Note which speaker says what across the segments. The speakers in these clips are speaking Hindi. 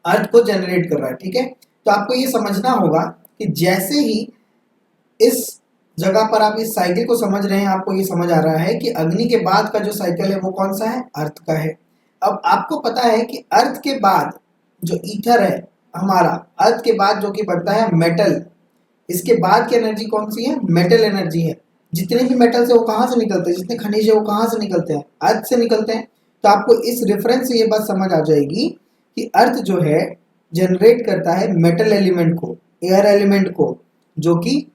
Speaker 1: अर्थ को जनरेट कर रहा है, ठीक है। तो आपको ये समझना होगा कि जैसे ही इस जगह पर आप इस साइकिल को समझ रहे हैं, आपको ये समझ आ रहा है कि अग्नि के बाद का जो साइकिल है वो कौन सा है, अर्थ का है। अब आपको पता है कि अर्थ के बाद जो ईथर है हमारा, अर्थ के बाद जो कि बनता है मेटल, इसके बाद की एनर्जी कौन सी है, मेटल एनर्जी है। जितने भी मेटल्स है वो कहाँ से निकलते हैं, जितने खनिज है वो कहाँ से निकलते हैं, अर्थ से निकलते हैं। तो आपको इस रेफरेंस से ये बात समझ आ जाएगी कि अर्थ जो है जनरेट करता है मेटल एलिमेंट को, एयर एलिमेंट को, जो कि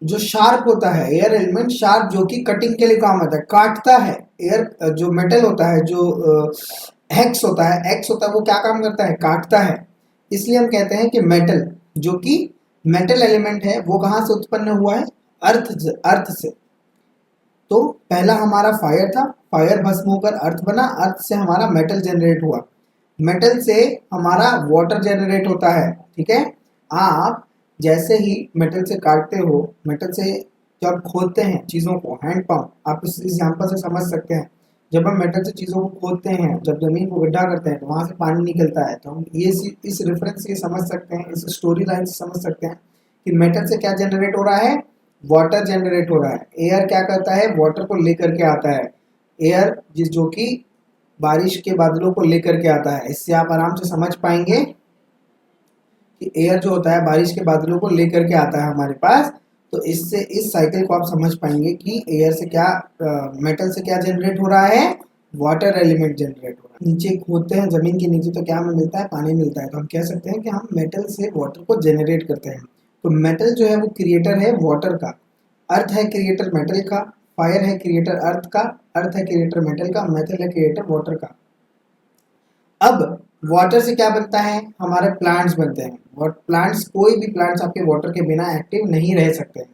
Speaker 1: जो शार्प होता है, एयर एलिमेंट शार्प, जो कि कटिंग के लिए काम आता है, काटता है। एयर जो मेटल होता है, जो एक्स होता है, एक्स होता है, वो क्या काम करता है, काटता है। इसलिए हम कहते हैं कि मेटल, जो कि मेटल एलिमेंट है, वो कहाँ से उत्पन्न हुआ है, अर्थ से। तो पहला हमारा फायर था, फायर भस्म होकर अर्थ बना, अर्थ से हमारा मेटल जनरेट हुआ, मेटल से हमारा वाटर जनरेट होता है, ठीक है। आप जैसे ही मेटल से काटते हो, मेटल से जब खोदते हैं चीज़ों को, हैंड पंप, आप इस एग्जाम्पल से समझ सकते हैं। जब हम मेटल से चीज़ों को खोदते हैं, जब ज़मीन को गड्ढा करते हैं, तो वहाँ से पानी निकलता है। तो हम ये इस रेफरेंस से समझ सकते हैं, इस स्टोरी लाइन से समझ सकते हैं कि मेटल से क्या जनरेट हो रहा है, वाटर जनरेट हो रहा है। एयर क्या करता है, वाटर को लेकर के आता है। एयर जो कि बारिश के बादलों को लेकर के आता है। इससे आप आराम से समझ पाएंगे कि एयर जो होता है बारिश के बादलों को लेकर के आता है हमारे पास। तो इससे इस साइकिल को आप समझ पाएंगे कि एयर से क्या, मेटल से क्या जनरेट हो रहा है, वाटर एलिमेंट जनरेट हो रहा है। नीचे खोदते हैं जमीन के नीचे, तो क्या हमें मिलता है, पानी मिलता है। तो हम कह सकते हैं कि हम मेटल से वाटर को जनरेट करते हैं। तो मेटल जो है वो क्रिएटर है वाटर का, अर्थ है क्रिएटर मेटल का, फायर है क्रिएटर अर्थ का, अर्थ है क्रिएटर मेटल का, मेटल है क्रिएटर वाटर का। अब वाटर से क्या बनता है, हमारे प्लांट्स बनते हैं। और प्लांट्स, कोई भी प्लांट्स आपके वाटर के बिना एक्टिव नहीं रह सकते हैं।